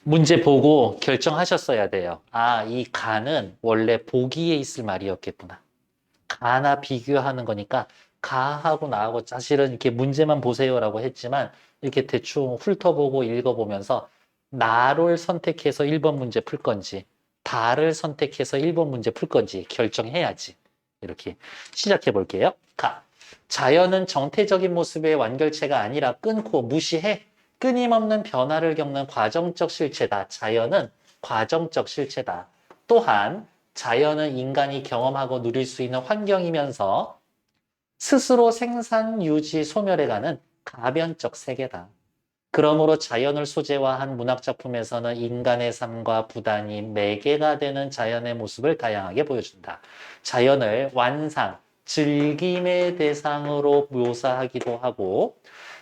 문제 보고 결정하셨어야 돼요. 아, 이 가는 원래 보기에 있을 말이었겠구나. 가나 비교하는 거니까 가하고 나하고 사실은 이렇게 문제만 보세요라고 했지만 이렇게 대충 훑어보고 읽어보면서 나를 선택해서 1번 문제 풀 건지 다를 선택해서 1번 문제 풀 건지 결정해야지. 이렇게 시작해 볼게요. 가. 자연은 정태적인 모습의 완결체가 아니라 끊고 무시해 끊임없는 변화를 겪는 과정적 실체다. 자연은 과정적 실체다. 또한 자연은 인간이 경험하고 누릴 수 있는 환경이면서 스스로 생산, 유지, 소멸해가는 가변적 세계다. 그러므로 자연을 소재화한 문학작품에서는 인간의 삶과 부단히 매개가 되는 자연의 모습을 다양하게 보여준다. 자연을 완상, 즐김의 대상으로 묘사하기도 하고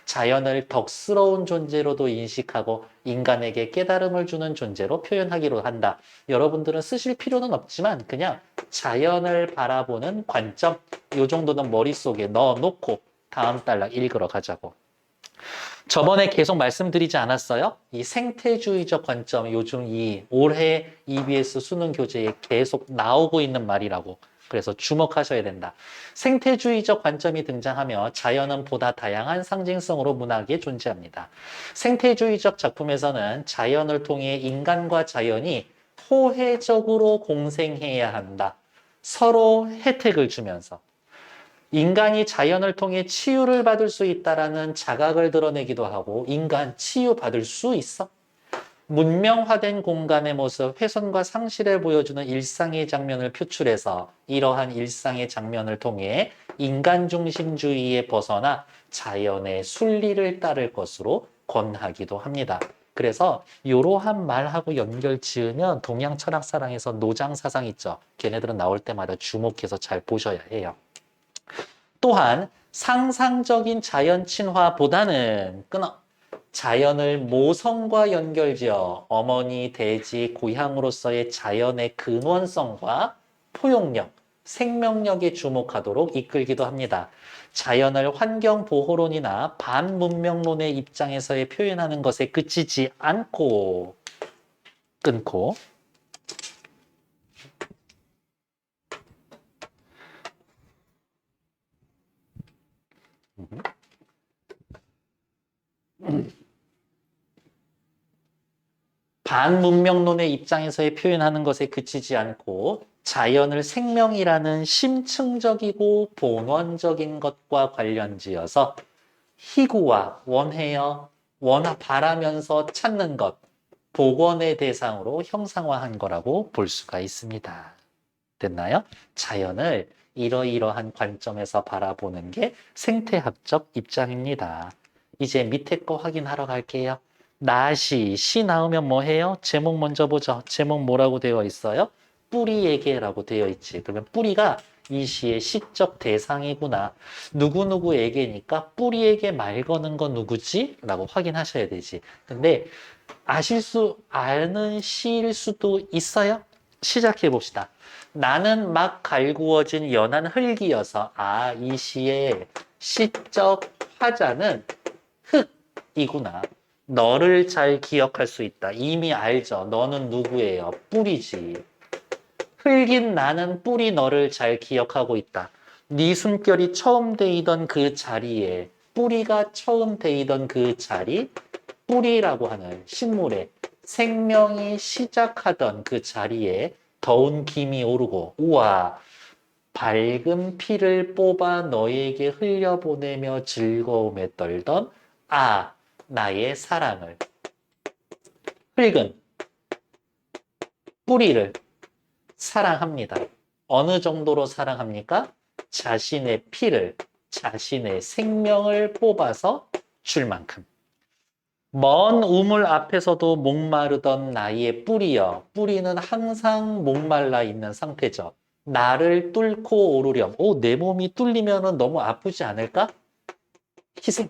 자연을 덕스러운 존재로도 인식하고 인간에게 깨달음을 주는 존재로 표현하기로 한다. 여러분들은 쓰실 필요는 없지만 그냥 자연을 바라보는 관점 이 정도는 머릿속에 넣어놓고 다음 단락 읽으러 가자고. 저번에 계속 말씀드리지 않았어요? 이 생태주의적 관점, 요즘 이 올해 EBS 수능 교재에 계속 나오고 있는 말이라고. 그래서 주목하셔야 된다. 생태주의적 관점이 등장하며 자연은 보다 다양한 상징성으로 문학에 존재합니다. 생태주의적 작품에서는 자연을 통해 인간과 자연이 호혜적으로 공생해야 한다. 서로 혜택을 주면서. 인간이 자연을 통해 치유를 받을 수 있다라는 자각을 드러내기도 하고 인간 치유받을 수 있어? 문명화된 공간의 모습, 훼손과 상실을 보여주는 일상의 장면을 표출해서 이러한 일상의 장면을 통해 인간 중심주의에 벗어나 자연의 순리를 따를 것으로 권하기도 합니다. 그래서 이러한 말하고 연결 지으면 동양 철학사랑에서 노장사상 있죠. 걔네들은 나올 때마다 주목해서 잘 보셔야 해요. 또한 상상적인 자연 친화보다는 끊어 자연을 모성과 연결지어 어머니, 대지, 고향으로서의 자연의 근원성과 포용력, 생명력에 주목하도록 이끌기도 합니다. 자연을 환경보호론이나 반문명론의 입장에서의 표현하는 것에 그치지 않고 끊고 반문명론의 입장에서의 표현하는 것에 그치지 않고 자연을 생명이라는 심층적이고 본원적인 것과 관련지어서 희구와 원해여 바라면서 찾는 것, 복원의 대상으로 형상화한 거라고 볼 수가 있습니다. 됐나요? 자연을 이러이러한 관점에서 바라보는 게 생태학적 입장입니다. 이제 밑에 거 확인하러 갈게요. 시 나오면 뭐 해요? 제목 먼저 보죠. 제목 뭐라고 되어 있어요? 뿌리에게라고 되어 있지. 그러면 뿌리가 이 시의 시적 대상이구나. 누구누구에게니까 뿌리에게 말 거는 건 누구지? 라고 확인하셔야 되지. 근데 아는 시일 수도 있어요? 시작해 봅시다. 나는 막 갈구어진 연한 흙이어서 이 시의 시적 화자는 흙이구나. 너를 잘 기억할 수 있다. 이미 알죠. 너는 누구예요? 뿌리지. 흙인 나는 뿌리 너를 잘 기억하고 있다. 네 숨결이 처음 데이던 그 자리에 뿌리가 처음 데이던 그 자리 뿌리라고 하는 식물의 생명이 시작하던 그 자리에 더운 김이 오르고 우와 밝은 피를 뽑아 너에게 흘려보내며 즐거움에 떨던 나의 사랑을 흙은 뿌리를 사랑합니다. 어느 정도로 사랑합니까? 자신의 피를 자신의 생명을 뽑아서 줄 만큼. 먼 우물 앞에서도 목마르던 나의 뿌리여. 뿌리는 항상 목말라 있는 상태죠. 나를 뚫고 오르렴. 내 몸이 뚫리면 너무 아프지 않을까? 희생.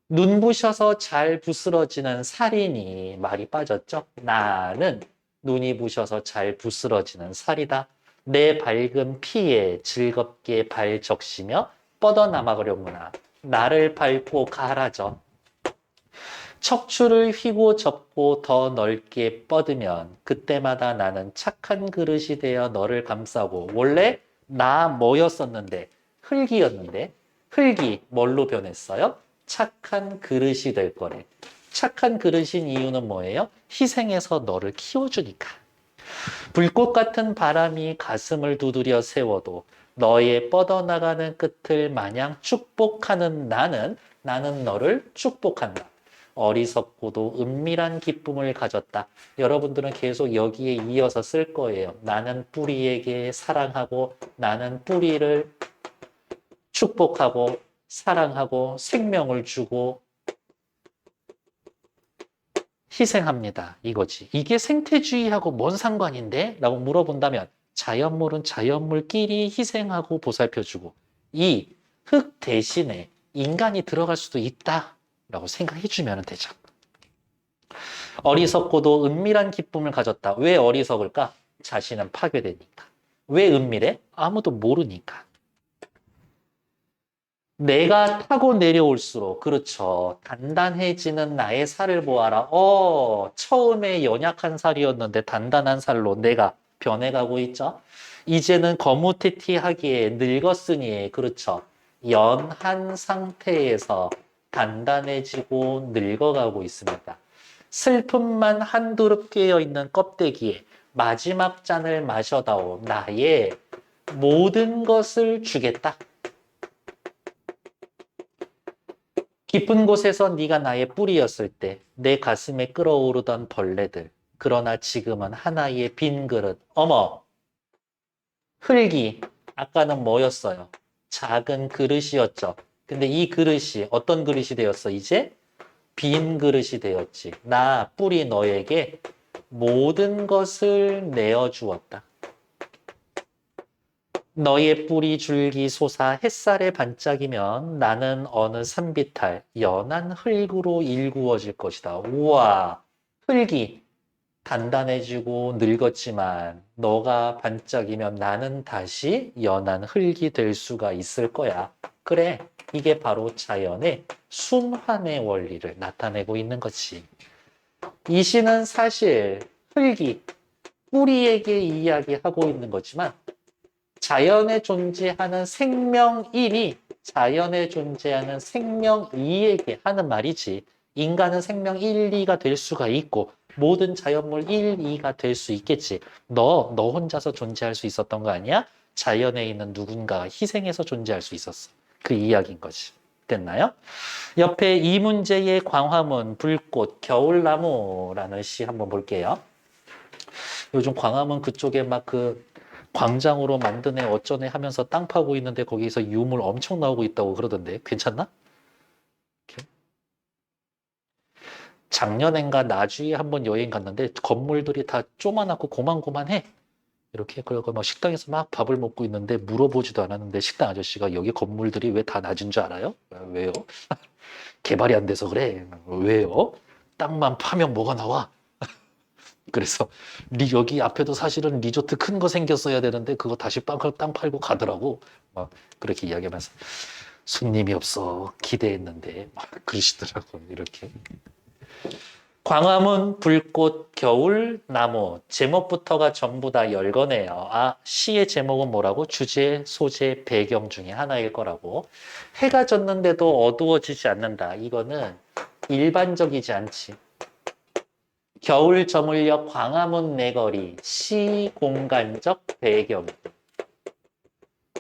눈부셔서 잘 부스러지는 살이니 말이 빠졌죠. 나는 눈이 부셔서 잘 부스러지는 살이다. 내 밝은 피에 즐겁게 발 적시며 뻗어나가려무나. 나를 밟고 가라져. 척추를 휘고 접고 더 넓게 뻗으면 그때마다 나는 착한 그릇이 되어 너를 감싸고 원래 나 뭐였었는데 흙이었는데 흙이 뭘로 변했어요? 착한 그릇이 될 거래. 착한 그릇인 이유는 뭐예요? 희생해서 너를 키워주니까. 불꽃 같은 바람이 가슴을 두드려 세워도 너의 뻗어나가는 끝을 마냥 축복하는 나는 너를 축복한다. 어리석고도 은밀한 기쁨을 가졌다. 여러분들은 계속 여기에 이어서 쓸 거예요. 나는 뿌리에게 사랑하고 나는 뿌리를 축복하고 사랑하고 생명을 주고 희생합니다. 이거지. 이게 생태주의하고 뭔 상관인데? 라고 물어본다면 자연물은 자연물끼리 희생하고 보살펴주고 이 흙 대신에 인간이 들어갈 수도 있다. 라고 생각해 주면 되죠. 어리석고도 은밀한 기쁨을 가졌다. 왜 어리석을까? 자신은 파괴되니까. 왜 은밀해? 아무도 모르니까. 내가 타고 내려올수록 그렇죠. 단단해지는 나의 살을 보아라. 처음에 연약한 살이었는데 단단한 살로 내가 변해가고 있죠. 이제는 거무튀튀하기에 늙었으니 그렇죠. 연한 상태에서 단단해지고 늙어가고 있습니다. 슬픔만 한두릅 깨어있는 껍데기에 마지막 잔을 마셔다오. 나의 모든 것을 주겠다. 깊은 곳에서 네가 나의 뿌리였을 때 내 가슴에 끓어오르던 벌레들. 그러나 지금은 하나의 빈 그릇. 어머, 흙이 아까는 뭐였어요? 작은 그릇이었죠. 근데 이 그릇이 어떤 그릇이 되었어? 이제 빈 그릇이 되었지. 나 뿌리 너에게 모든 것을 내어주었다. 너의 뿌리 줄기 솟아 햇살에 반짝이면 나는 어느 산비탈 연한 흙으로 일구어질 것이다. 우와, 흙이 단단해지고 늙었지만 너가 반짝이면 나는 다시 연한 흙이 될 수가 있을 거야. 그래, 이게 바로 자연의 순환의 원리를 나타내고 있는 거지. 이 시는 사실 흙이 뿌리에게 이야기하고 있는 거지만 자연에 존재하는 생명 1이 자연에 존재하는 생명 2에게 하는 말이지. 인간은 생명 1, 2가 될 수가 있고 모든 자연물 1, 2가 될 수 있겠지. 너 혼자서 존재할 수 있었던 거 아니야? 자연에 있는 누군가가 희생해서 존재할 수 있었어. 그 이야기인 거지. 됐나요? 옆에 이 문제의 광화문, 불꽃, 겨울나무라는 시 한번 볼게요. 요즘 광화문 그쪽에 막 광장으로 만드네 어쩌네 하면서 땅 파고 있는데 거기서 유물 엄청 나오고 있다고 그러던데 괜찮나? 작년엔가 나주에 한번 여행 갔는데 건물들이 다 쪼만하고 고만고만해. 이렇게 그리고 막 식당에서 막 밥을 먹고 있는데 물어보지도 않았는데 식당 아저씨가 여기 건물들이 왜 다 낮은 줄 알아요? 왜요? 개발이 안 돼서 그래. 왜요? 땅만 파면 뭐가 나와? 그래서 여기 앞에도 사실은 리조트 큰 거 생겼어야 되는데 그거 다시 땅 팔고 가더라고. 막 그렇게 이야기하면서 손님이 없어 기대했는데 막 그러시더라고. 이렇게. 광화문, 불꽃, 겨울, 나무 제목부터가 전부 다 열거네요. 시의 제목은 뭐라고? 주제, 소재, 배경 중에 하나일 거라고. 해가 졌는데도 어두워지지 않는다. 이거는 일반적이지 않지. 겨울 저물녘 광화문 내거리 시공간적 배경.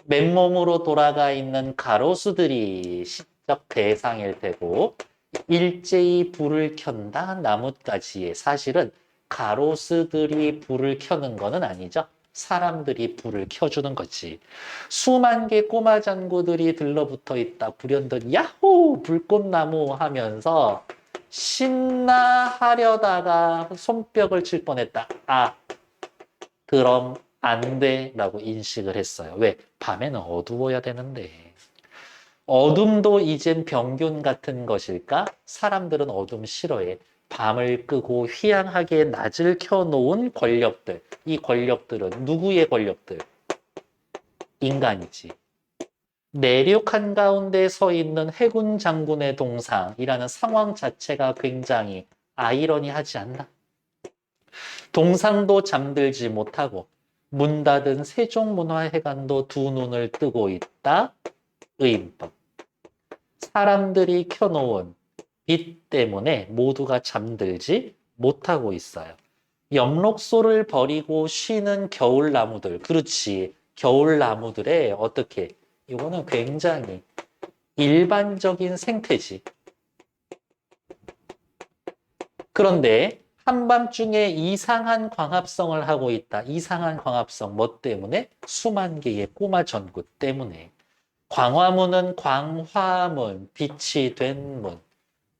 맨몸으로 돌아가 있는 가로수들이 시적 대상일 테고 일제히 불을 켠다 나뭇가지에. 사실은 가로수들이 불을 켜는 거는 아니죠. 사람들이 불을 켜주는 거지. 수만 개 꼬마 잔구들이 들러붙어 있다. 불현듯 야호 불꽃나무 하면서 신나하려다가 손뼉을 칠 뻔했다. 그럼 안 돼 라고 인식을 했어요. 왜? 밤에는 어두워야 되는데. 어둠도 이젠 병균 같은 것일까? 사람들은 어둠 싫어해. 밤을 끄고 휘황하게 낮을 켜놓은 권력들. 이 권력들은 누구의 권력들? 인간이지. 내륙 한가운데 서 있는 해군 장군의 동상이라는 상황 자체가 굉장히 아이러니하지 않나? 동상도 잠들지 못하고 문 닫은 세종문화회관도 두 눈을 뜨고 있다. 의인법. 사람들이 켜놓은 빛 때문에 모두가 잠들지 못하고 있어요. 엽록소를 버리고 쉬는 겨울나무들. 그렇지. 겨울나무들의 어떻게? 이거는 굉장히 일반적인 생태지. 그런데 한밤중에 이상한 광합성을 하고 있다. 이상한 광합성 뭐 때문에? 수만 개의 꼬마 전구 때문에. 광화문은 광화문, 빛이 된 문.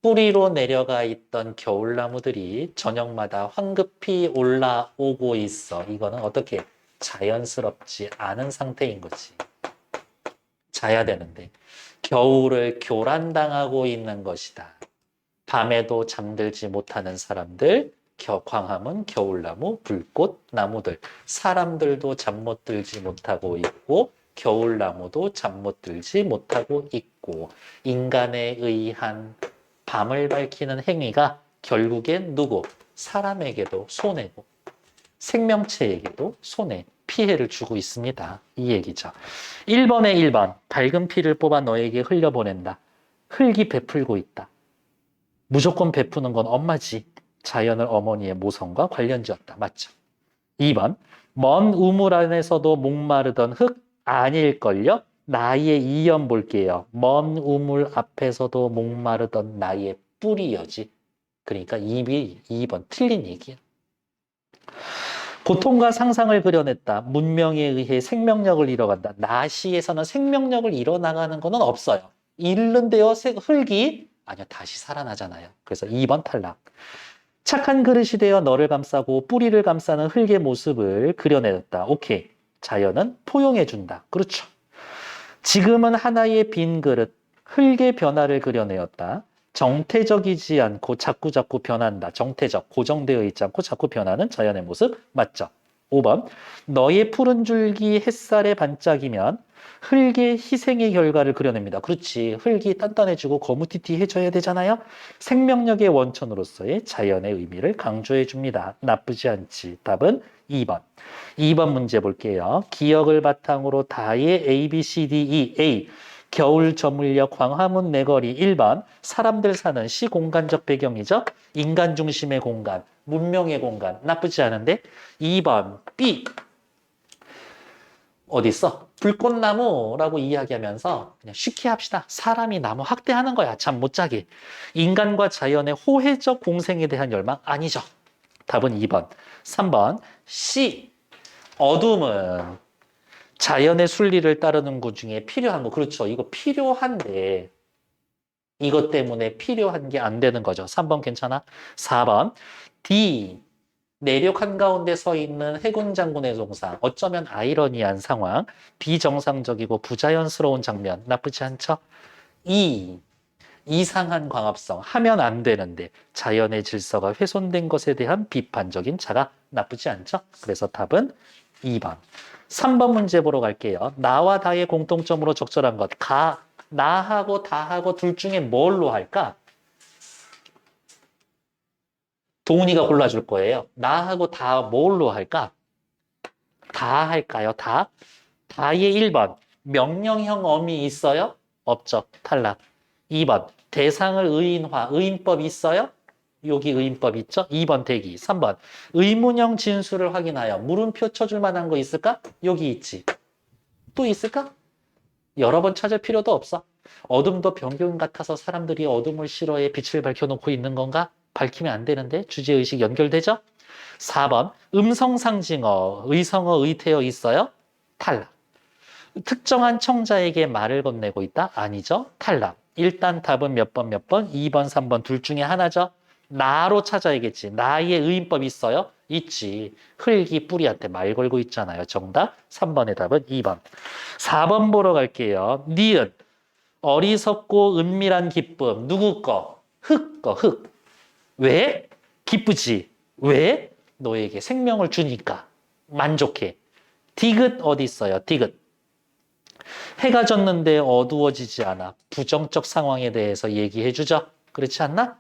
뿌리로 내려가 있던 겨울나무들이 저녁마다 황급히 올라오고 있어. 이거는 어떻게 자연스럽지 않은 상태인 거지. 자야 되는데. 겨울을 교란당하고 있는 것이다. 밤에도 잠들지 못하는 사람들, 광화문, 겨울나무, 불꽃나무들. 사람들도 잠 못 들지 못하고 있고 겨울나무도 잠 못 들지 못하고 있고 인간에 의한 밤을 밝히는 행위가 결국엔 누구? 사람에게도 손해고 생명체에게도 손해, 피해를 주고 있습니다. 이 얘기죠. 1번에 1번, 밝은 피를 뽑아 너에게 흘려보낸다. 흙이 베풀고 있다. 무조건 베푸는 건 엄마지. 자연을 어머니의 모성과 관련지었다. 맞죠? 2번, 먼 우물 안에서도 목마르던 흙 아닐걸요? 나의 이연 볼게요. 먼 우물 앞에서도 목마르던 나의 뿌리여지. 그러니까 2번 틀린 얘기야. 고통과 상상을 그려냈다. 문명에 의해 생명력을 잃어간다. 나시에서는 생명력을 잃어나가는 것은 없어요. 잃는데요, 흙이 아니요, 다시 살아나잖아요. 그래서 2번 탈락. 착한 그릇이 되어 너를 감싸고 뿌리를 감싸는 흙의 모습을 그려내었다. 오케이. 자연은 포용해준다. 그렇죠. 지금은 하나의 빈 그릇, 흙의 변화를 그려내었다. 정태적이지 않고 자꾸 변한다. 정태적, 고정되어 있지 않고 자꾸 변하는 자연의 모습. 맞죠? 5번. 너의 푸른 줄기 햇살에 반짝이면 흙의 희생의 결과를 그려냅니다. 그렇지. 흙이 단단해지고 거무튀튀해져야 되잖아요. 생명력의 원천으로서의 자연의 의미를 강조해 줍니다. 나쁘지 않지. 답은 2번. 2번 문제 볼게요. 기억을 바탕으로 다의 A, B, C, D, E, A. 겨울 저물녘 광화문 내거리 1번. 사람들 사는 시공간적 배경이죠. 인간 중심의 공간, 문명의 공간. 나쁘지 않은데. 2번 B. 어디 있어? 불꽃나무라고 이야기하면서 그냥 쉽게 합시다. 사람이 나무 학대하는 거야. 잠 못 자게. 인간과 자연의 호혜적 공생에 대한 열망? 아니죠. 답은 2번. 3번 C. 어둠은 자연의 순리를 따르는 것 중에 필요한 거. 그렇죠. 이거 필요한데 이것 때문에 필요한 게 안 되는 거죠. 3번 괜찮아? 4번 D. 내륙 한가운데 서 있는 해군 장군의 동상. 어쩌면 아이러니한 상황. 비정상적이고 부자연스러운 장면. 나쁘지 않죠? 2. 이상한 광합성. 하면 안 되는데 자연의 질서가 훼손된 것에 대한 비판적인 자가. 나쁘지 않죠? 그래서 답은 2번. 3번 문제 보러 갈게요. 나와 다의 공통점으로 적절한 것. 나하고 다하고 둘 중에 뭘로 할까? 동훈이가 골라줄 거예요. 나하고 다 뭘로 할까? 다 할까요? 다? 다의 1번. 명령형 어미 있어요? 없죠. 탈락. 2번. 대상을 의인화. 의인법 있어요? 여기 의인법 있죠? 2번 대기. 3번. 의문형 진수를 확인하여 물음표 쳐줄 만한 거 있을까? 여기 있지. 또 있을까? 여러 번 찾을 필요도 없어. 어둠도 병균 같아서 사람들이 어둠을 싫어해 빛을 밝혀놓고 있는 건가? 밝히면 안 되는데 주제의식 연결되죠? 4번 음성상징어, 의성어, 의태어 있어요? 탈락. 특정한 청자에게 말을 건네고 있다? 아니죠? 탈락. 일단 답은 몇 번, 2번, 3번 둘 중에 하나죠? 나로 찾아야겠지. 나의 의인법 있어요? 있지. 흙이 뿌리한테 말 걸고 있잖아요. 정답 3번의 답은 2번. 4번 보러 갈게요. 니은. 어리석고 은밀한 기쁨. 누구 거? 흙 거, 흙. 왜? 기쁘지. 왜? 너에게 생명을 주니까. 만족해. 디귿 어디 있어요? 디귿. 해가 졌는데 어두워지지 않아. 부정적 상황에 대해서 얘기해 주죠. 그렇지 않나?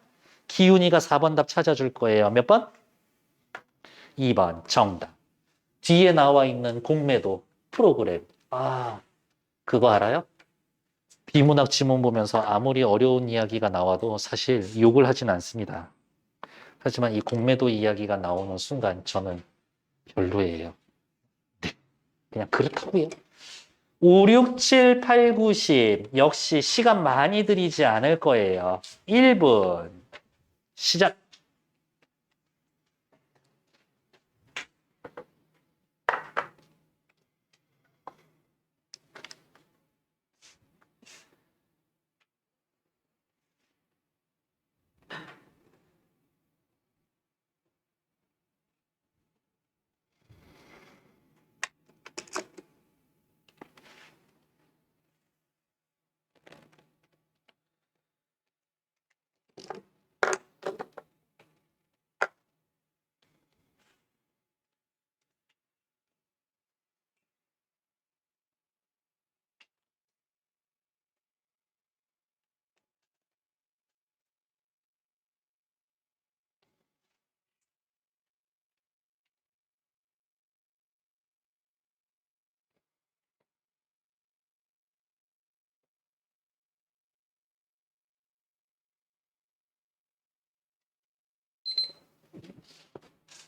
기훈이가 4번 답 찾아줄 거예요. 몇 번? 2번 정답. 뒤에 나와 있는 공매도 프로그램. 아, 그거 알아요? 비문학 지문 보면서 아무리 어려운 이야기가 나와도 사실 욕을 하진 않습니다. 하지만 이 공매도 이야기가 나오는 순간 저는 별로예요. 그냥 그렇다고요. 5, 6, 7, 8, 9, 10 역시 시간 많이 들이지 않을 거예요. 1분 시작.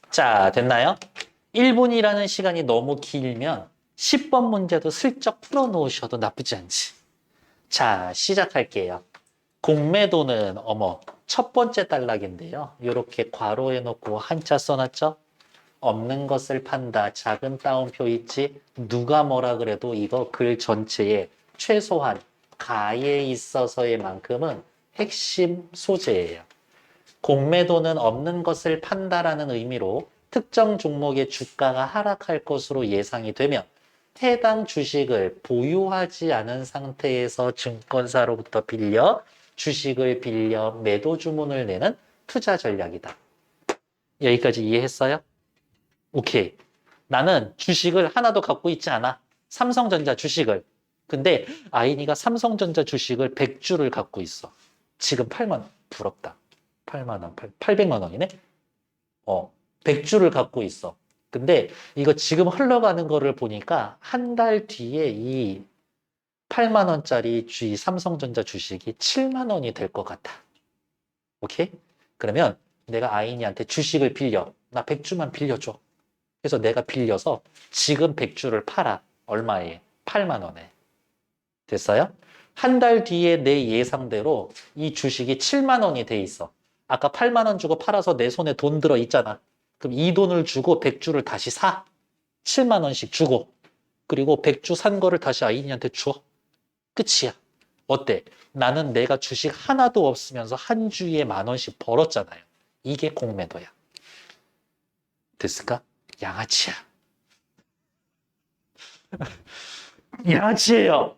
자, 됐나요? 1분이라는 시간이 너무 길면 10번 문제도 슬쩍 풀어놓으셔도 나쁘지 않지. 자, 시작할게요. 공매도는 어머 첫 번째 단락인데요. 이렇게 괄호해 놓고 한자 써놨죠? 없는 것을 판다. 작은 따옴표 있지? 누가 뭐라 그래도 이거 글 전체에 최소한 가에 있어서의 만큼은 핵심 소재예요. 공매도는 없는 것을 판다라는 의미로 특정 종목의 주가가 하락할 것으로 예상이 되면 해당 주식을 보유하지 않은 상태에서 증권사로부터 주식을 빌려 매도 주문을 내는 투자 전략이다. 여기까지 이해했어요? 오케이. 나는 주식을 하나도 갖고 있지 않아. 삼성전자 주식을. 근데 아이니가 삼성전자 주식을 100주를 갖고 있어. 지금 8만 원. 부럽다. 8만 원, 800만 원이네? 100주를 갖고 있어. 근데 이거 지금 흘러가는 거를 보니까 한 달 뒤에 이 8만 원짜리 삼성전자 주식이 7만 원이 될 것 같아. 오케이? 그러면 내가 아이니한테 주식을 빌려. 나 100주만 빌려줘. 그래서 내가 빌려서 지금 100주를 팔아. 얼마에? 8만 원에. 됐어요? 한 달 뒤에 내 예상대로 이 주식이 7만 원이 돼 있어. 아까 8만 원 주고 팔아서 내 손에 돈 들어 있잖아. 그럼 이 돈을 주고 100주를 다시 사. 7만 원씩 주고. 그리고 100주 산 거를 다시 아이니한테 줘. 끝이야. 어때? 나는 내가 주식 하나도 없으면서 한 주에 만 원씩 벌었잖아요. 이게 공매도야. 됐을까? 양아치야. 양아치예요.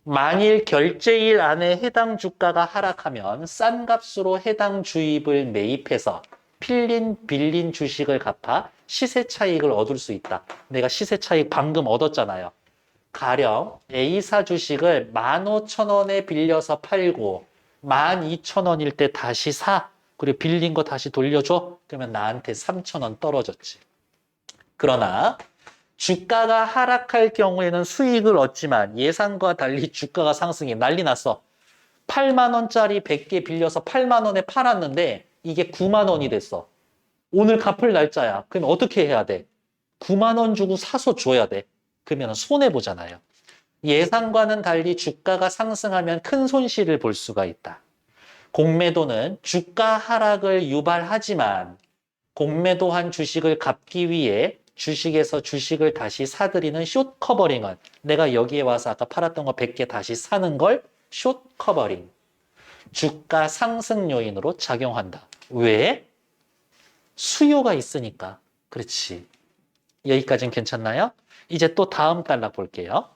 만일 결제일 안에 해당 주가가 하락하면 싼 값으로 해당 주입을 매입해서 빌린 주식을 갚아 시세 차익을 얻을 수 있다. 내가 시세 차익 방금 얻었잖아요. 가령 A사 주식을 15,000원에 빌려서 팔고 12,000원일 때 다시 사. 그리고 빌린 거 다시 돌려줘. 그러면 나한테 3,000원 떨어졌지. 그러나 주가가 하락할 경우에는 수익을 얻지만 예상과 달리 주가가 상승해 난리 났어. 8만 원짜리 100개 빌려서 8만 원에 팔았는데 이게 9만 원이 됐어. 오늘 갚을 날짜야. 그럼 어떻게 해야 돼? 9만 원 주고 사서 줘야 돼. 그러면 손해보잖아요. 예상과는 달리 주가가 상승하면 큰 손실을 볼 수가 있다. 공매도는 주가 하락을 유발하지만 공매도한 주식을 갚기 위해 주식에서 주식을 다시 사들이는 숏 커버링은 내가 여기에 와서 아까 팔았던 거 100개 다시 사는 걸 숏 커버링. 주가 상승 요인으로 작용한다. 왜? 수요가 있으니까. 그렇지. 여기까지는 괜찮나요? 이제 또 다음 단락 볼게요.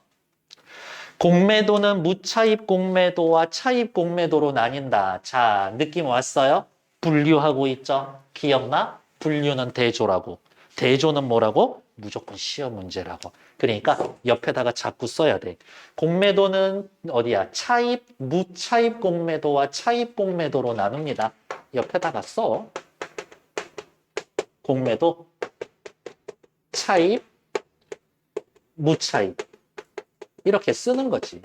공매도는 무차입 공매도와 차입 공매도로 나뉜다. 자, 느낌 왔어요? 분류하고 있죠? 기억나? 분류는 대조라고. 대조는 뭐라고? 무조건 시험 문제라고. 그러니까 옆에다가 자꾸 써야 돼. 공매도는 어디야? 차입, 무차입 공매도와 차입 공매도로 나눕니다. 옆에다가 써. 공매도, 차입, 무차입. 이렇게 쓰는 거지.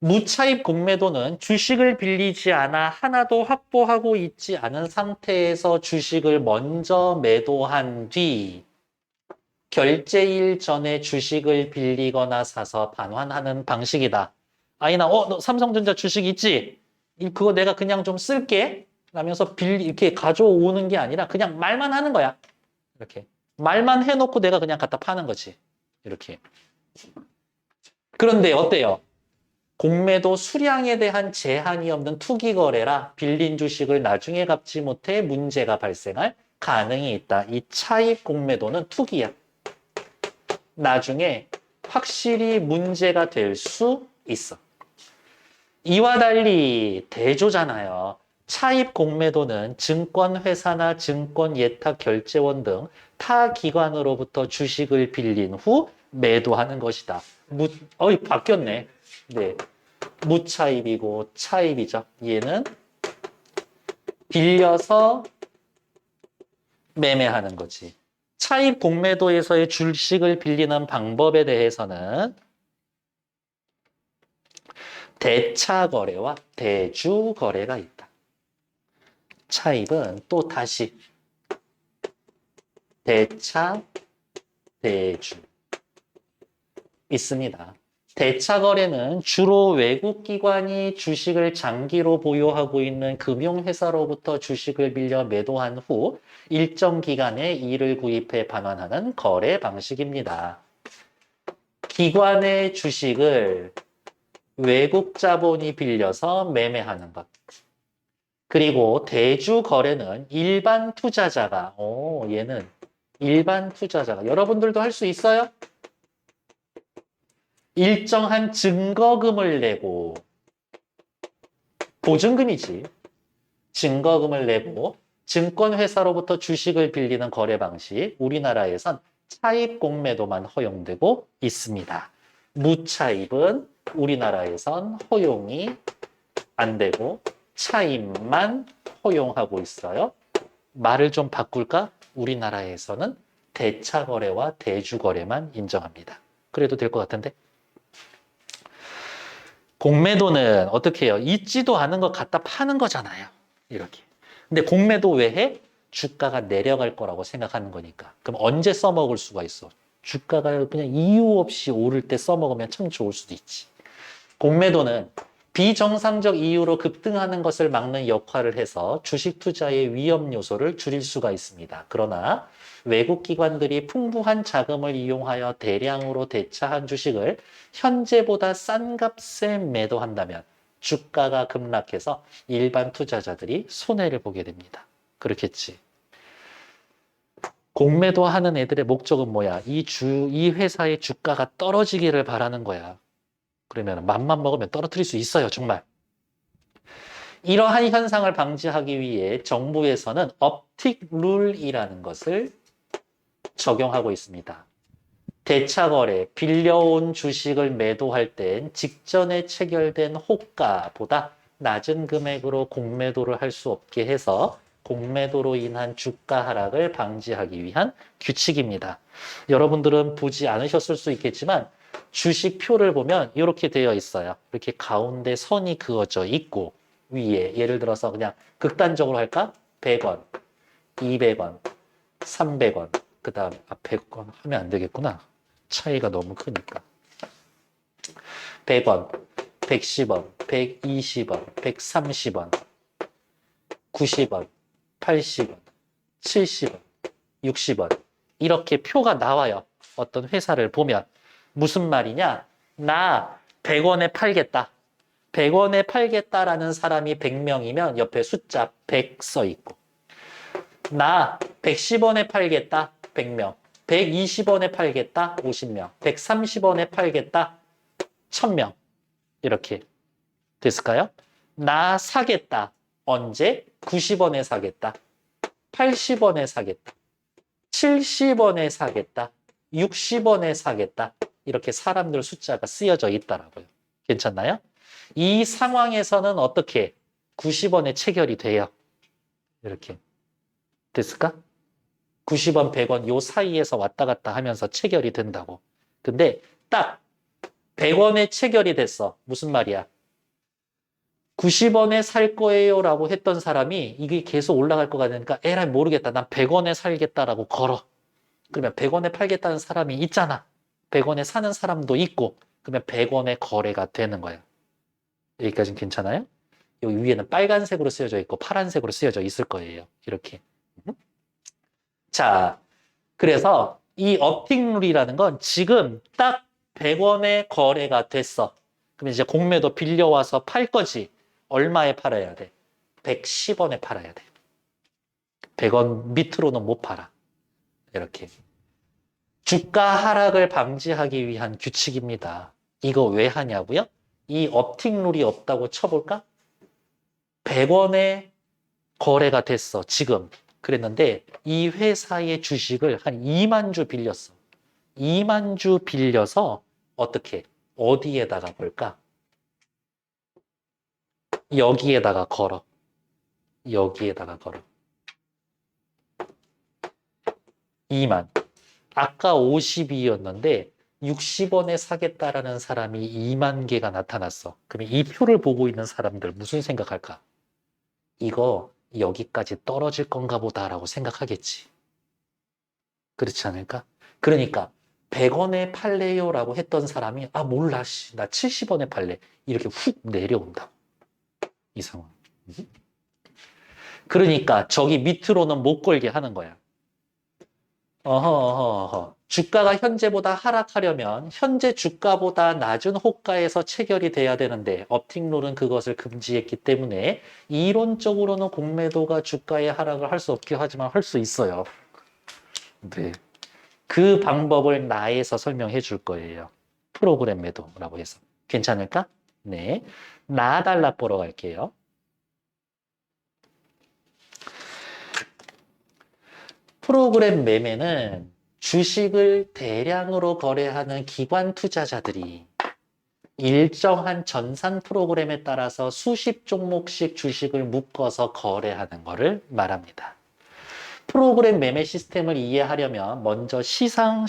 무차입 공매도는 주식을 빌리지 않아 하나도 확보하고 있지 않은 상태에서 주식을 먼저 매도한 뒤 결제일 전에 주식을 빌리거나 사서 반환하는 방식이다. 아이나, 너 삼성전자 주식 있지? 그거 내가 그냥 좀 쓸게. 라면서 이렇게 가져오는 게 아니라 그냥 말만 하는 거야. 이렇게. 말만 해놓고 내가 그냥 갖다 파는 거지. 이렇게. 그런데 어때요? 공매도 수량에 대한 제한이 없는 투기 거래라 빌린 주식을 나중에 갚지 못해 문제가 발생할 가능이 있다. 이 차입 공매도는 투기야. 나중에 확실히 문제가 될 수 있어. 이와 달리 대조잖아요. 차입 공매도는 증권회사나 증권예탁결제원 등 타 기관으로부터 주식을 빌린 후 매도하는 것이다. 바뀌었네. 네. 무차입이고 차입이죠. 얘는 빌려서 매매하는 거지. 차입 공매도에서의 주식을 빌리는 방법에 대해서는 대차 거래와 대주 거래가 있다. 차입은 또 다시 대차, 대주 있습니다. 대차 거래는 주로 외국 기관이 주식을 장기로 보유하고 있는 금융회사로부터 주식을 빌려 매도한 후 일정 기간에 이를 구입해 반환하는 거래 방식입니다. 기관의 주식을 외국 자본이 빌려서 매매하는 것. 그리고 대주 거래는 일반 투자자가, 얘는 일반 투자자가, 여러분들도 할 수 있어요? 일정한 증거금을 내고, 보증금이지. 증거금을 내고 증권회사로부터 주식을 빌리는 거래 방식, 우리나라에선 차입 공매도만 허용되고 있습니다. 무차입은 우리나라에선 허용이 안 되고 차입만 허용하고 있어요. 말을 좀 바꿀까? 우리나라에서는 대차 거래와 대주 거래만 인정합니다. 그래도 될 것 같은데? 공매도는 어떻게 해요? 있지도 않은 거 갖다 파는 거잖아요. 이렇게. 근데 공매도 왜 해? 주가가 내려갈 거라고 생각하는 거니까. 그럼 언제 써먹을 수가 있어? 주가가 그냥 이유 없이 오를 때 써먹으면 참 좋을 수도 있지. 공매도는 비정상적 이유로 급등하는 것을 막는 역할을 해서 주식 투자의 위험 요소를 줄일 수가 있습니다. 그러나 외국 기관들이 풍부한 자금을 이용하여 대량으로 대차한 주식을 현재보다 싼 값에 매도한다면 주가가 급락해서 일반 투자자들이 손해를 보게 됩니다. 그렇겠지. 공매도 하는 애들의 목적은 뭐야? 이 회사의 주가가 떨어지기를 바라는 거야. 그러면 맘만 먹으면 떨어뜨릴 수 있어요, 정말. 이러한 현상을 방지하기 위해 정부에서는 업틱 룰이라는 것을 적용하고 있습니다. 대차 거래, 빌려온 주식을 매도할 땐 직전에 체결된 호가보다 낮은 금액으로 공매도를 할 수 없게 해서 공매도로 인한 주가 하락을 방지하기 위한 규칙입니다. 여러분들은 보지 않으셨을 수 있겠지만 주식 표를 보면 이렇게 되어 있어요. 이렇게 가운데 선이 그어져 있고 위에 예를 들어서 그냥 극단적으로 할까? 100원, 200원, 300원, 그 다음 100원 하면 안 되겠구나. 차이가 너무 크니까. 100원, 110원, 120원, 130원, 90원, 80원, 70원, 60원 이렇게 표가 나와요. 어떤 회사를 보면 무슨 말이냐? 나 100원에 팔겠다. 100원에 팔겠다라는 사람이 100명이면 옆에 숫자 100 써 있고 나 110원에 팔겠다. 100명. 120원에 팔겠다. 50명. 130원에 팔겠다. 1000명. 이렇게 됐을까요? 나 사겠다. 언제? 90원에 사겠다. 80원에 사겠다. 70원에 사겠다. 60원에 사겠다. 이렇게 사람들 숫자가 쓰여져 있더라고요. 괜찮나요? 이 상황에서는 어떻게 90원에 체결이 돼요. 이렇게. 됐을까? 90원, 100원 요 사이에서 왔다 갔다 하면서 체결이 된다고. 근데 딱 100원에 체결이 됐어. 무슨 말이야? 90원에 살 거예요 라고 했던 사람이 이게 계속 올라갈 것 같으니까 에라이 모르겠다. 난 100원에 살겠다라고 걸어. 그러면 100원에 팔겠다는 사람이 있잖아. 100원에 사는 사람도 있고 그러면 100원에 거래가 되는 거야. 여기까지는 괜찮아요? 여기 위에는 빨간색으로 쓰여져 있고 파란색으로 쓰여져 있을 거예요. 이렇게. 자, 그래서 이 업틱룰이라는 건 지금 딱 100원에 거래가 됐어. 그러면 이제 공매도 빌려와서 팔 거지. 얼마에 팔아야 돼? 110원에 팔아야 돼. 100원 밑으로는 못 팔아. 이렇게. 주가 하락을 방지하기 위한 규칙입니다. 이거 왜 하냐고요? 이 업틱룰이 없다고 쳐볼까? 100원에 거래가 됐어. 지금. 그랬는데 이 회사의 주식을 한 2만 주 빌렸어. 2만 주 빌려서 어떻게? 어디에다가 걸까? 여기에다가 걸어. 여기에다가 걸어. 2만. 아까 52였는데 60원에 사겠다라는 사람이 2만 개가 나타났어. 그러면 이 표를 보고 있는 사람들 무슨 생각할까? 이거 여기까지 떨어질 건가 보다라고 생각하겠지. 그렇지 않을까? 그러니까 100원에 팔래요라고 했던 사람이 아 몰라 나 70원에 팔래 이렇게 훅 내려온다. 이 상황. 그러니까 저기 밑으로는 못 걸게 하는 거야. 어허. 주가가 현재보다 하락하려면 현재 주가보다 낮은 호가에서 체결이 돼야 되는데 업틱룰은 그것을 금지했기 때문에 이론적으로는 공매도가 주가의 하락을 할 수 없게 하지만 할 수 있어요. 네. 그 방법을 나에서 설명해 줄 거예요. 프로그램 매도라고 해서. 괜찮을까? 네. 나 달라 보러 갈게요. 프로그램 매매는 주식을 대량으로 거래하는 기관 투자자들이 일정한 전산 프로그램에 따라서 수십 종목씩 주식을 묶어서 거래하는 것을 말합니다. 프로그램 매매 시스템을 이해하려면 먼저 시장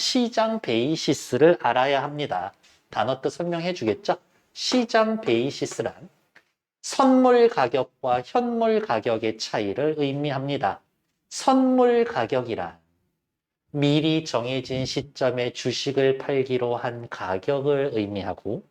베이시스를 알아야 합니다. 단어 뜻 설명해 주겠죠? 시장 베이시스란 선물 가격과 현물 가격의 차이를 의미합니다. 선물 가격이란 미리 정해진 시점에 주식을 팔기로 한 가격을 의미하고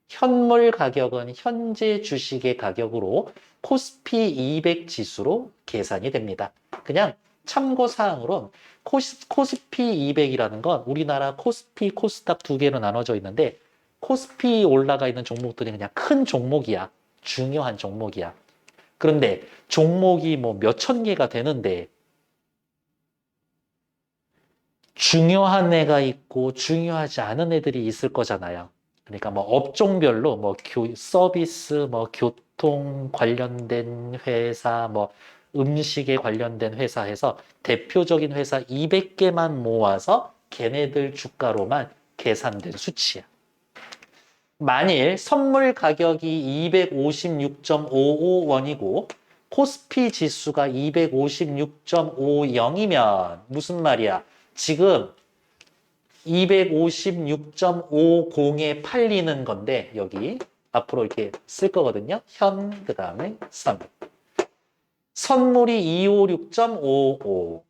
현물 가격은 현재 주식의 가격으로 코스피 200 지수로 계산이 됩니다. 그냥 참고사항으로 코스피 200이라는 건 우리나라 코스피, 코스닥 두 개로 나눠져 있는데 코스피 올라가 있는 종목들이 그냥 큰 종목이야. 중요한 종목이야. 그런데 종목이 뭐 몇천 개가 되는데 중요한 애가 있고 중요하지 않은 애들이 있을 거잖아요. 그러니까 뭐 업종별로 뭐 서비스, 뭐 교통 관련된 회사, 뭐 음식에 관련된 회사에서 대표적인 회사 200개만 모아서 걔네들 주가로만 계산된 수치야. 만일 선물 가격이 256.55원이고 코스피 지수가 256.50이면 무슨 말이야? 지금 256.50에 팔리는 건데 여기 앞으로 이렇게 쓸 거거든요. 현, 그 다음에 선. 선물이 256.55.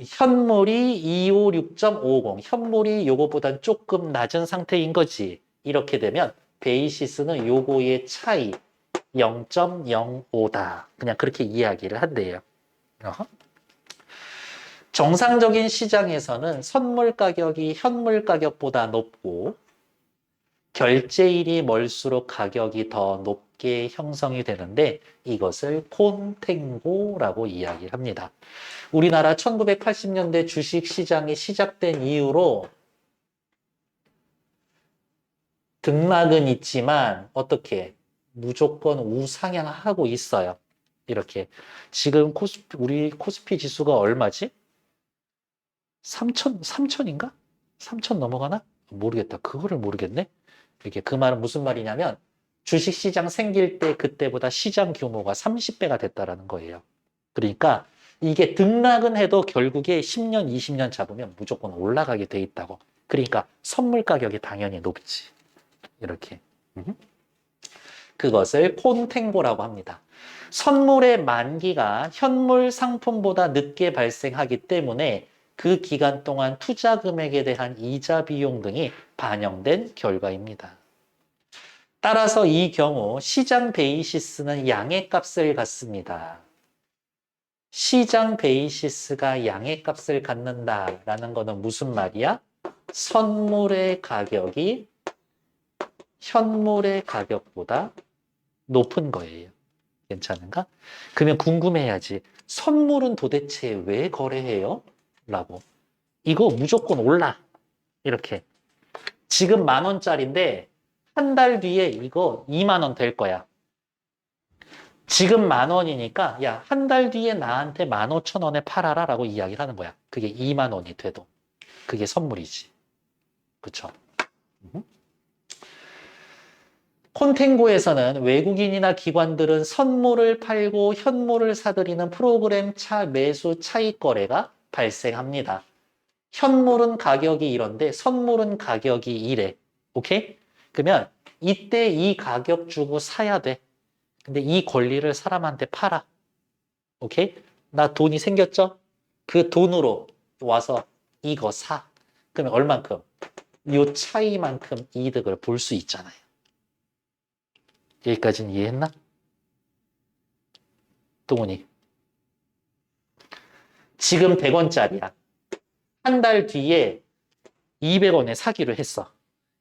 현물이 256.50. 현물이 요거보단 조금 낮은 상태인 거지. 이렇게 되면 베이시스는 요거의 차이 0.05다. 그냥 그렇게 이야기를 한대요. 정상적인 시장에서는 선물 가격이 현물 가격보다 높고 결제일이 멀수록 가격이 더 높게 형성이 되는데 이것을 콘탱고라고 이야기합니다. 우리나라 1980년대 주식시장이 시작된 이후로 등락은 있지만 어떻게 무조건 우상향하고 있어요. 이렇게 지금 우리 코스피 지수가 얼마지? 3천인가? 3천 넘어가나? 모르겠다. 그거를 모르겠네. 이게 그 말은 무슨 말이냐면 주식시장 생길 때 그때보다 시장 규모가 30배가 됐다라는 거예요. 그러니까 이게 등락은 해도 결국에 10년, 20년 잡으면 무조건 올라가게 돼 있다고. 그러니까 선물 가격이 당연히 높지. 이렇게. 그것을 콘탱고라고 합니다. 선물의 만기가 현물 상품보다 늦게 발생하기 때문에 그 기간 동안 투자 금액에 대한 이자 비용 등이 반영된 결과입니다. 따라서 이 경우 시장 베이시스는 양의 값을 갖습니다. 시장 베이시스가 양의 값을 갖는다라는 것은 무슨 말이야? 선물의 가격이 현물의 가격보다 높은 거예요. 괜찮은가? 그러면 궁금해야지. 선물은 도대체 왜 거래해요? 라고. 이거 무조건 올라. 이렇게. 지금 10,000원짜리인데 한 달 뒤에 이거 2만 원 될 거야. 지금 10,000원이니까 야, 한 달 뒤에 나한테 15,000원에 팔아라 라고 이야기를 하는 거야. 그게 2만 원이 돼도. 그게 선물이지. 그쵸? 콘탱고에서는 외국인이나 기관들은 선물을 팔고 현물을 사들이는 프로그램 차 매수 차익 거래가 발생합니다. 현물은 가격이 이런데 선물은 가격이 이래. 오케이? 그러면 이때 이 가격 주고 사야 돼. 근데 이 권리를 사람한테 팔아. 오케이? 나 돈이 생겼죠? 그 돈으로 와서 이거 사. 그러면 얼만큼? 요 차이만큼 이득을 볼 수 있잖아요. 여기까지는 이해했나? 동훈이. 지금 100원짜리야. 한 달 뒤에 200원에 사기로 했어.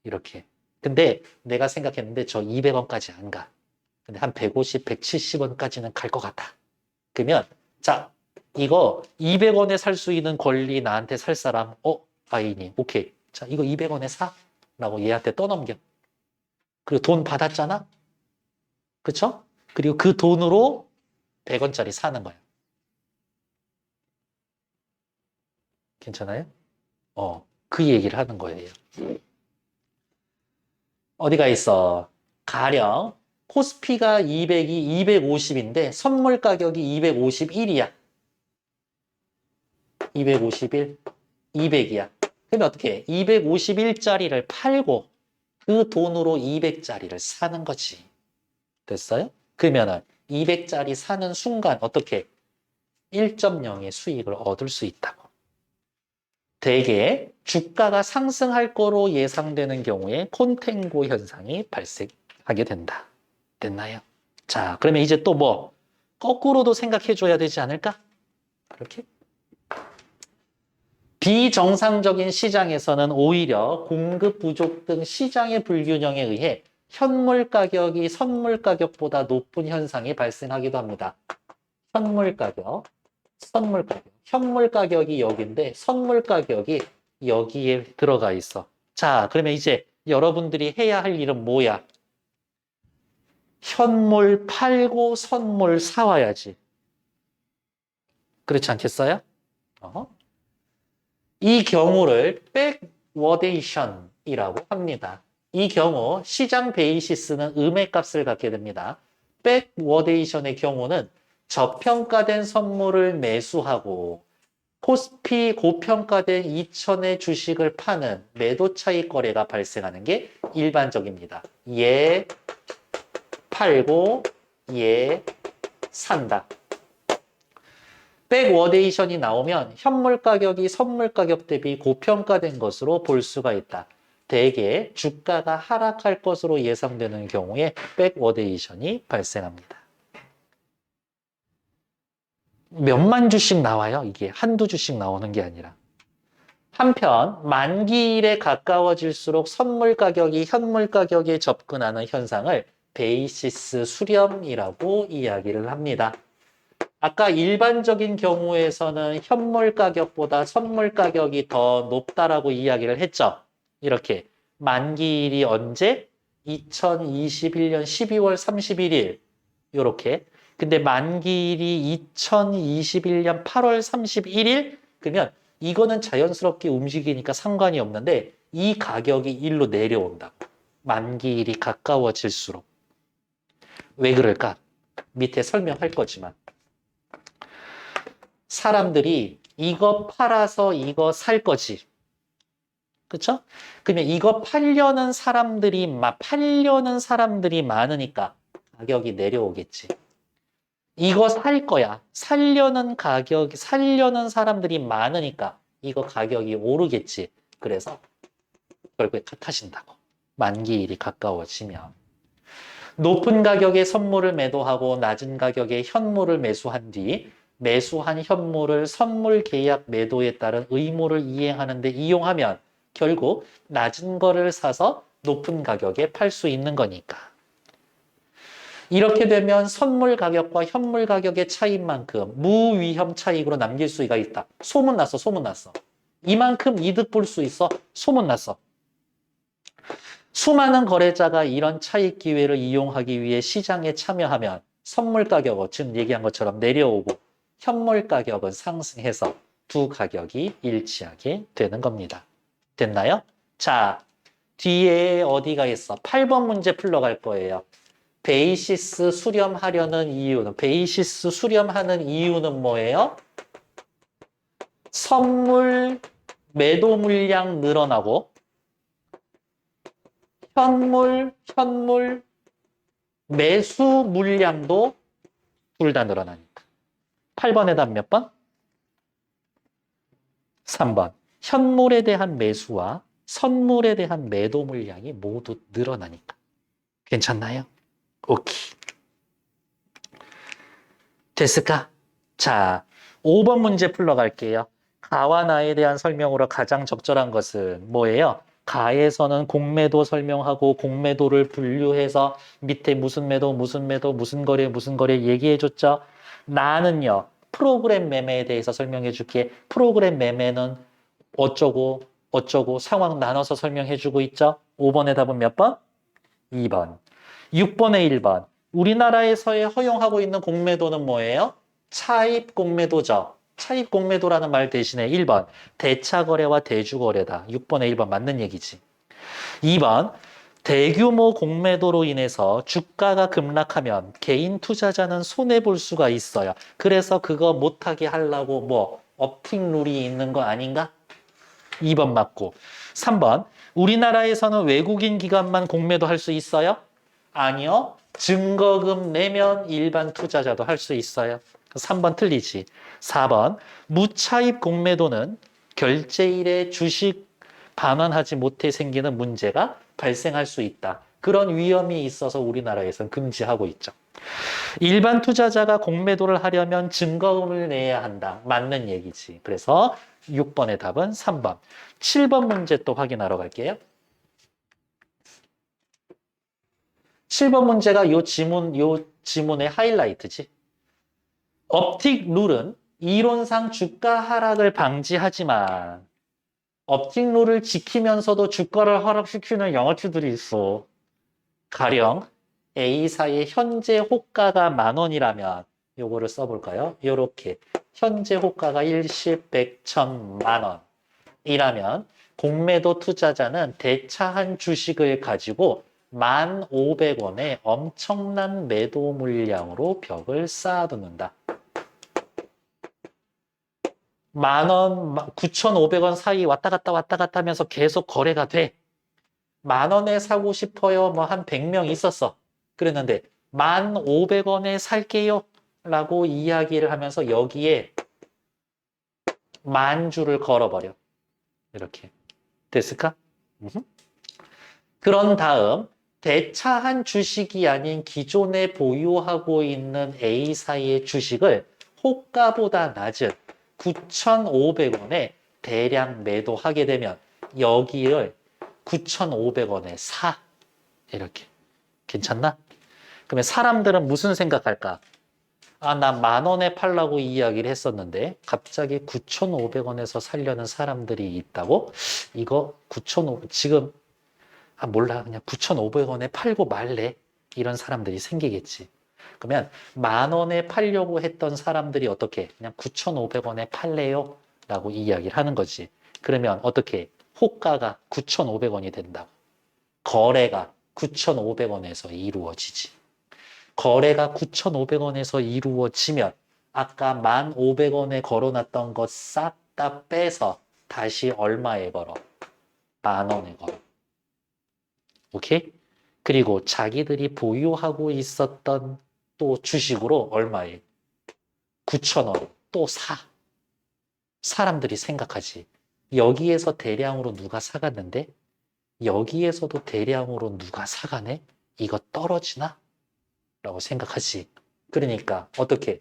이렇게. 근데 내가 생각했는데 저 200원까지 안 가. 근데 한 150, 170원까지는 갈 것 같아. 그러면 자, 이거 200원에 살 수 있는 권리 나한테 살 사람 아이님, 오케이. 자, 이거 200원에 사? 라고 얘한테 떠넘겨. 그리고 돈 받았잖아? 그쵸? 그리고 그 돈으로 100원짜리 사는 거야. 괜찮아요? 그 얘기를 하는 거예요. 어디가 있어? 가령 코스피가 200이 250인데 선물 가격이 251이야. 251, 200이야. 그러면 어떻게 해? 251짜리를 팔고 그 돈으로 200짜리를 사는 거지. 됐어요? 그러면은 200짜리 사는 순간 어떻게 1.0의 수익을 얻을 수 있다고. 대개 주가가 상승할 거로 예상되는 경우에 콘탱고 현상이 발생하게 된다. 됐나요? 자, 그러면 이제 또 뭐 거꾸로도 생각해 줘야 되지 않을까? 그렇게? 비정상적인 시장에서는 오히려 공급 부족 등 시장의 불균형에 의해 현물 가격이 선물 가격보다 높은 현상이 발생하기도 합니다. 현물 가격, 선물 가격. 현물 가격이 여기인데 선물 가격이 여기에 들어가 있어. 자, 그러면 이제 여러분들이 해야 할 일은 뭐야? 현물 팔고 선물 사와야지. 그렇지 않겠어요? 이 경우를 백워데이션이라고 합니다. 이 경우 시장 베이시스는 음의 값을 갖게 됩니다. 백워데이션의 경우는 저평가된 선물을 매수하고 코스피 고평가된 2천의 주식을 파는 매도 차익 거래가 발생하는 게 일반적입니다. 얘 팔고 얘 산다. 백워데이션이 나오면 현물 가격이 선물 가격 대비 고평가된 것으로 볼 수가 있다. 대개 주가가 하락할 것으로 예상되는 경우에 백워데이션이 발생합니다. 몇만 주씩 나와요. 이게 한두 주씩 나오는 게 아니라. 한편 만기일에 가까워질수록 선물 가격이 현물 가격에 접근하는 현상을 베이시스 수렴이라고 이야기를 합니다. 아까 일반적인 경우에서는 현물 가격보다 선물 가격이 더 높다라고 이야기를 했죠. 이렇게 만기일이 언제? 2021년 12월 31일 이렇게. 근데 만기일이 2021년 8월 31일 그러면 이거는 자연스럽게 움직이니까 상관이 없는데 이 가격이 일로 내려온다고. 만기일이 가까워질수록. 왜 그럴까? 밑에 설명할 거지만. 사람들이 이거 팔아서 이거 살 거지. 그쵸? 그러면 이거 팔려는 사람들이 많으니까 가격이 내려오겠지. 이거 살 거야. 살려는 사람들이 많으니까 이거 가격이 오르겠지. 그래서 결국에 탓하신다고. 만기일이 가까워지면. 높은 가격에 선물을 매도하고 낮은 가격에 현물을 매수한 뒤 매수한 현물을 선물 계약 매도에 따른 의무를 이행하는 데 이용하면 결국 낮은 거를 사서 높은 가격에 팔 수 있는 거니까. 이렇게 되면 선물 가격과 현물 가격의 차이인 만큼 무위험 차익으로 남길 수가 있다. 소문났어, 소문났어. 이만큼 이득 볼 수 있어, 소문났어. 수많은 거래자가 이런 차익 기회를 이용하기 위해 시장에 참여하면 선물 가격은 지금 얘기한 것처럼 내려오고 현물 가격은 상승해서 두 가격이 일치하게 되는 겁니다. 됐나요? 자, 뒤에 어디가 있어? 8번 문제 풀러갈 거예요. 베이시스 수렴하는 이유는 뭐예요? 선물 매도 물량 늘어나고 현물 매수 물량도 둘 다 늘어나니까. 8번에 답 몇 번? 3번. 현물에 대한 매수와 선물에 대한 매도 물량이 모두 늘어나니까. 괜찮나요? 오케이. 됐을까? 자, 5번 문제 풀러갈게요. 가와 나에 대한 설명으로 가장 적절한 것은 뭐예요? 가에서는 공매도 설명하고 공매도를 분류해서 밑에 무슨 매도, 무슨 거래 얘기해줬죠? 나는요, 프로그램 매매에 대해서 설명해 줄게. 프로그램 매매는 어쩌고 상황 나눠서 설명해 주고 있죠? 5번의 답은 몇 번? 2번. 6번에 1번. 우리나라에서의 허용하고 있는 공매도는 뭐예요? 차입 공매도죠. 차입 공매도라는 말 대신에 1번 대차 거래와 대주 거래다. 6번에 1번 맞는 얘기지. 2번 대규모 공매도로 인해서 주가가 급락하면 개인 투자자는 손해볼 수가 있어요. 그래서 그거 못하게 하려고 뭐 업팅 룰이 있는 거 아닌가? 2번 맞고. 3번 우리나라에서는 외국인 기관만 공매도 할 수 있어요? 아니요. 증거금 내면 일반 투자자도 할 수 있어요. 3번 틀리지. 4번 무차입 공매도는 결제일에 주식 반환하지 못해 생기는 문제가 발생할 수 있다. 그런 위험이 있어서 우리나라에서는 금지하고 있죠. 일반 투자자가 공매도를 하려면 증거금을 내야 한다. 맞는 얘기지. 그래서 6번의 답은 3번. 7번 문제 또 확인하러 갈게요. 7번 문제가 요 지문의 하이라이트지. 업틱 룰은 이론상 주가 하락을 방지하지만 업틱 룰을 지키면서도 주가를 하락시키는 양아치들이 있어. 가령 A사의 현재 호가가 10,000원이라면 요거를 써볼까요? 요렇게 현재 호가가 일십, 백, 천, 만원 이라면 공매도 투자자는 대차한 주식을 가지고 1,500원의 엄청난 매도 물량으로 벽을 쌓아두는다. 10,000원, 9,500원 사이 왔다 갔다 하면서 계속 거래가 돼. 10,000원에 사고 싶어요. 뭐 한 100명 있었어. 그랬는데 1,500원에 살게요. 라고 이야기를 하면서 여기에 10,000주를 걸어버려. 이렇게. 됐을까? 그런 다음 대차한 주식이 아닌 기존에 보유하고 있는 A사의 주식을 호가보다 낮은 9,500원에 대량 매도하게 되면 여기를 9,500원에 사. 이렇게. 괜찮나? 그러면 사람들은 무슨 생각할까? 아, 나 10,000원에 팔라고 이야기를 했었는데 갑자기 9,500원에서 살려는 사람들이 있다고? 이거 9,500원 지금 몰라. 그냥 9,500원에 팔고 말래. 이런 사람들이 생기겠지. 그러면 10,000원에 팔려고 했던 사람들이 어떻게? 그냥 9,500원에 팔래요? 라고 이야기를 하는 거지. 그러면 어떻게? 호가가 9,500원이 된다고. 거래가 9,500원에서 이루어지지. 거래가 9,500원에서 이루어지면 아까 1,500원에 걸어놨던 거 싹 다 빼서 다시 얼마에 걸어? 10,000원에 걸어. 오케이? 그리고 자기들이 보유하고 있었던 또 주식으로 얼마에? 9,000원 또 사. 사람들이 생각하지. 여기에서 대량으로 누가 사갔는데 여기에서도 대량으로 누가 사가네? 이거 떨어지나? 라고 생각하지. 그러니까 어떻게?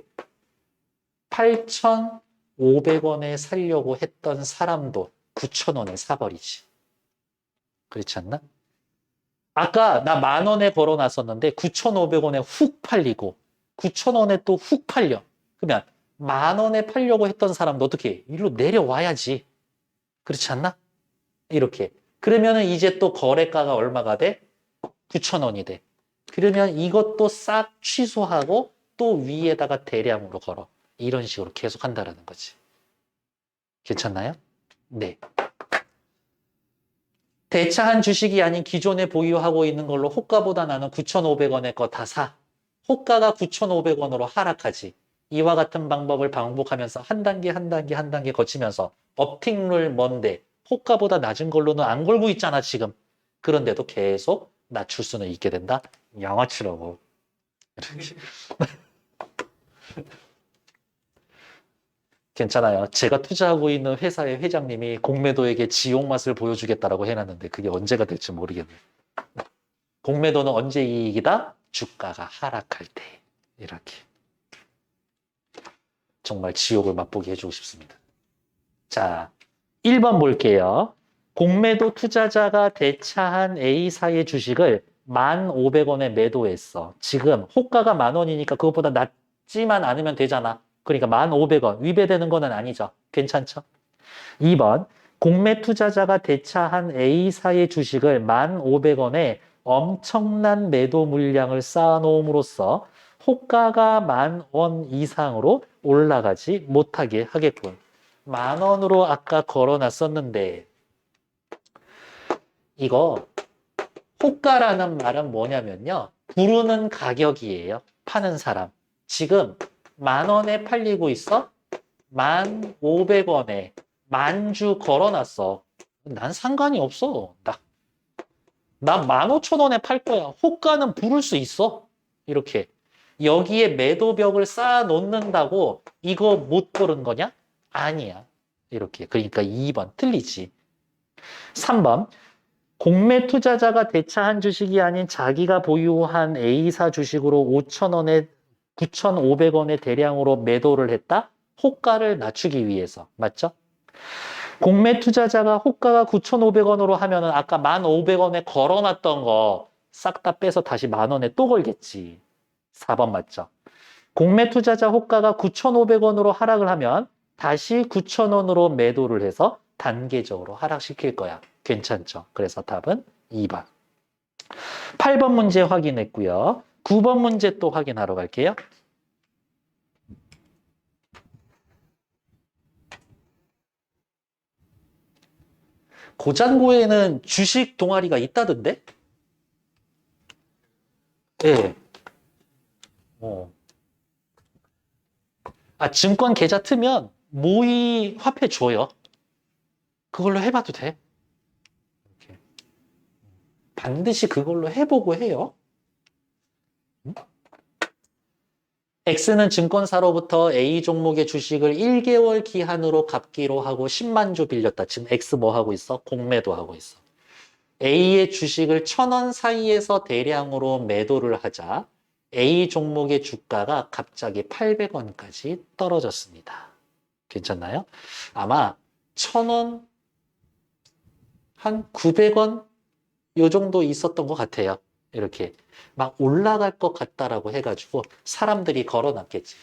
8,500원에 사려고 했던 사람도 9,000원에 사버리지. 그렇지 않나? 아까 나 10,000원에 걸어놨었는데 9,500원에 훅 팔리고 9,000원에 또 훅 팔려. 그러면 10,000원에 팔려고 했던 사람도 어떻게 해? 일로 내려와야지. 그렇지 않나? 이렇게. 그러면은 이제 또 거래가가 얼마가 돼? 9,000원이 돼. 그러면 이것도 싹 취소하고 또 위에다가 대량으로 걸어. 이런 식으로 계속 한다라는 거지. 괜찮나요? 네. 대차한 주식이 아닌 기존에 보유하고 있는 걸로 호가보다 나는 9,500원의 거 다 사. 호가가 9,500원으로 하락하지. 이와 같은 방법을 반복하면서 한 단계 한 단계 한 단계 거치면서 업틱룰 뭔데 호가보다 낮은 걸로는 안 걸고 있잖아 지금. 그런데도 계속 낮출 수는 있게 된다. 양아치라고. 괜찮아요. 제가 투자하고 있는 회사의 회장님이 공매도에게 지옥 맛을 보여주겠다라고 해놨는데 그게 언제가 될지 모르겠네요. 공매도는 언제 이익이다? 주가가 하락할 때. 이렇게. 정말 지옥을 맛보게 해주고 싶습니다. 자, 1번 볼게요. 공매도 투자자가 대차한 A사의 주식을 1,500원에 매도했어. 지금 호가가 10,000원이니까 그것보다 낮지만 않으면 되잖아. 그러니까 1,500원. 위배되는 거는 아니죠. 괜찮죠? 2번, 공매 투자자가 대차한 A사의 주식을 1,500원에 엄청난 매도 물량을 쌓아놓음으로써 호가가 10,000원 이상으로 올라가지 못하게 하겠군. 10,000원으로 아까 걸어놨었는데 이거 호가라는 말은 뭐냐면요. 부르는 가격이에요. 파는 사람. 지금 10,000원에 팔리고 있어? 1,500원에 만주 걸어놨어. 난 상관이 없어. 나 15,000원에 팔 거야. 호가는 부를 수 있어. 이렇게. 여기에 매도벽을 쌓아 놓는다고 이거 못 고른 거냐? 아니야. 이렇게. 그러니까 2번 틀리지. 3번. 공매 투자자가 대차한 주식이 아닌 자기가 보유한 A사 주식으로 5,000원에 9,500원에 대량으로 매도를 했다? 호가를 낮추기 위해서. 맞죠? 공매 투자자가 호가가 9,500원으로 하면은 아까 1,500원에 걸어놨던 거 싹 다 빼서 다시 10,000원에 또 걸겠지. 4번 맞죠? 공매 투자자 호가가 9,500원으로 하락을 하면 다시 9,000원으로 매도를 해서 단계적으로 하락시킬 거야. 괜찮죠? 그래서 답은 2번. 8번 문제 확인했고요. 9번 문제 또 확인하러 갈게요. 고잔고에는 주식 동아리가 있다던데? 예. 어. 아, 증권 계좌 트면 모의 화폐 줘요. 그걸로 해봐도 돼. 이렇게. 반드시 그걸로 해보고 해요. 응? X는 증권사로부터 A 종목의 주식을 1개월 기한으로 갚기로 하고 10만 주 빌렸다. 지금 X 뭐 하고 있어? 공매도 하고 있어. A의 주식을 1,000원 사이에서 대량으로 매도를 하자 A 종목의 주가가 갑자기 800원까지 떨어졌습니다. 괜찮나요? 아마 1,000원, 한 900원 요 정도 있었던 것 같아요. 이렇게 막 올라갈 것 같다라고 해가지고 사람들이 걸어놨겠지.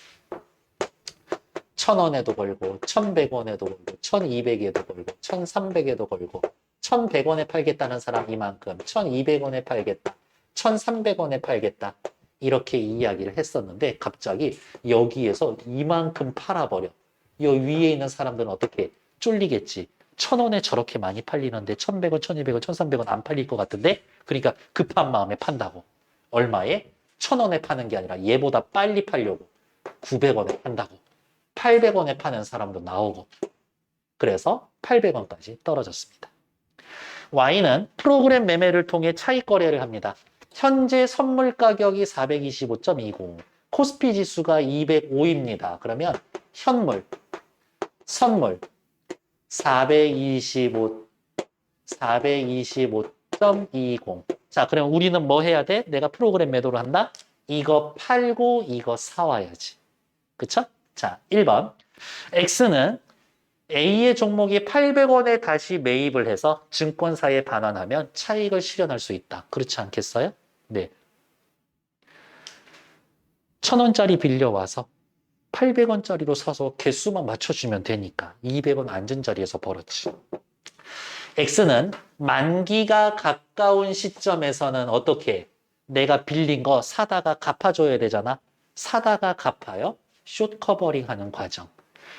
1,000원에도 걸고 1,100원에도 걸고 1,200에도 걸고 1,300에도 걸고 1,100원에 팔겠다는 사람 이만큼 1,200원에 팔겠다. 1,300원에 팔겠다. 이렇게 이야기를 했었는데 갑자기 여기에서 이만큼 팔아버려. 요 위에 있는 사람들은 어떻게 쫄리겠지. 1,000원에 저렇게 많이 팔리는데 1,100원, 1,200원, 1,300원 안 팔릴 것 같은데 그러니까 급한 마음에 판다고. 얼마에? 1,000원에 파는 게 아니라 얘보다 빨리 팔려고 900원에 판다고. 800원에 파는 사람도 나오고. 그래서 800원까지 떨어졌습니다. Y는 프로그램 매매를 통해 차익 거래를 합니다. 현재 선물 가격이 425.20, 코스피 지수가 205입니다. 그러면 현물, 선물 425, 425.20. 자, 그럼 우리는 뭐 해야 돼? 내가 프로그램 매도를 한다? 이거 팔고 이거 사와야지. 그쵸? 자, 1번. X는 A의 종목이 800원에 다시 매입을 해서 증권사에 반환하면 차익을 실현할 수 있다. 그렇지 않겠어요? 네. 1,000원짜리 빌려와서 800원짜리로 사서 개수만 맞춰주면 되니까 200원 앉은 자리에서 벌었지. X는 만기가 가까운 시점에서는 어떻게 내가 빌린 거 사다가 갚아줘야 되잖아. 사다가 갚아요. 숏 커버링 하는 과정.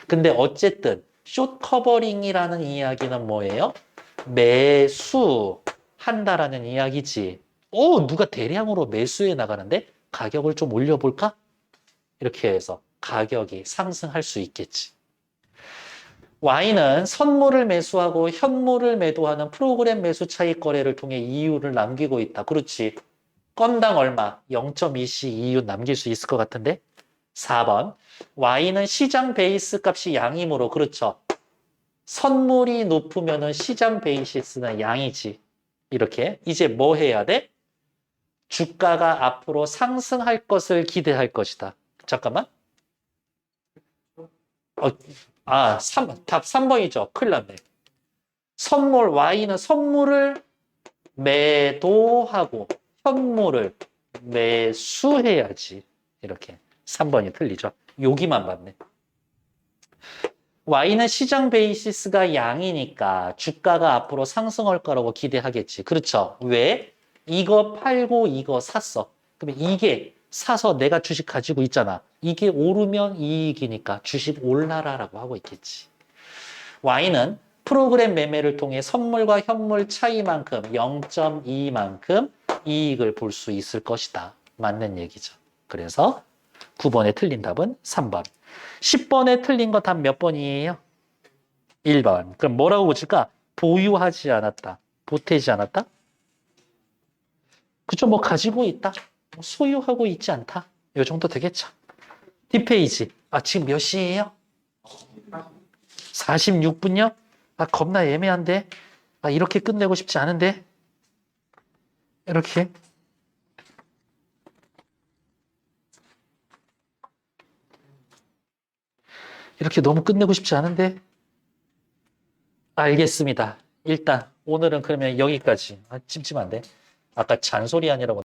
근데 어쨌든 숏 커버링이라는 이야기는 뭐예요? 매수한다라는 이야기지. 누가 대량으로 매수해 나가는데 가격을 좀 올려볼까? 이렇게 해서 가격이 상승할 수 있겠지. Y는 선물을 매수하고 현물을 매도하는 프로그램 매수 차익 거래를 통해 이윤을 남기고 있다. 그렇지. 건당 얼마? 0.2C 이윤 남길 수 있을 것 같은데? 4번. Y는 시장 베이스 값이 양이므로 그렇죠. 선물이 높으면 시장 베이시스는 양이지. 이렇게. 이제 뭐 해야 돼? 주가가 앞으로 상승할 것을 기대할 것이다. 잠깐만. 답 3번이죠. 큰일 났네. 선물, Y는 선물을 매도하고 현물을 매수해야지. 이렇게. 3번이 틀리죠. 여기만 맞네. Y는 시장 베이시스가 양이니까 주가가 앞으로 상승할 거라고 기대하겠지. 그렇죠? 왜? 이거 팔고 이거 샀어. 그러면 이게 사서 내가 주식 가지고 있잖아. 이게 오르면 이익이니까 주식 올라라라고 하고 있겠지. Y는 프로그램 매매를 통해 선물과 현물 차이만큼 0.2만큼 이익을 볼 수 있을 것이다. 맞는 얘기죠. 그래서 9번에 틀린 답은 3번. 10번에 틀린 거 답 몇 번이에요? 1번. 그럼 뭐라고 붙일까? 보유하지 않았다. 보태지 않았다? 그쵸, 뭐 가지고 있다. 소유하고 있지 않다. 이 정도 되겠죠. 뒷페이지. 지금 몇 시예요? 46분요? 겁나 애매한데? 이렇게 끝내고 싶지 않은데? 이렇게. 이렇게 너무 끝내고 싶지 않은데? 알겠습니다. 일단 오늘은 그러면 여기까지. 찜찜한데? 아까 잔소리 아니라고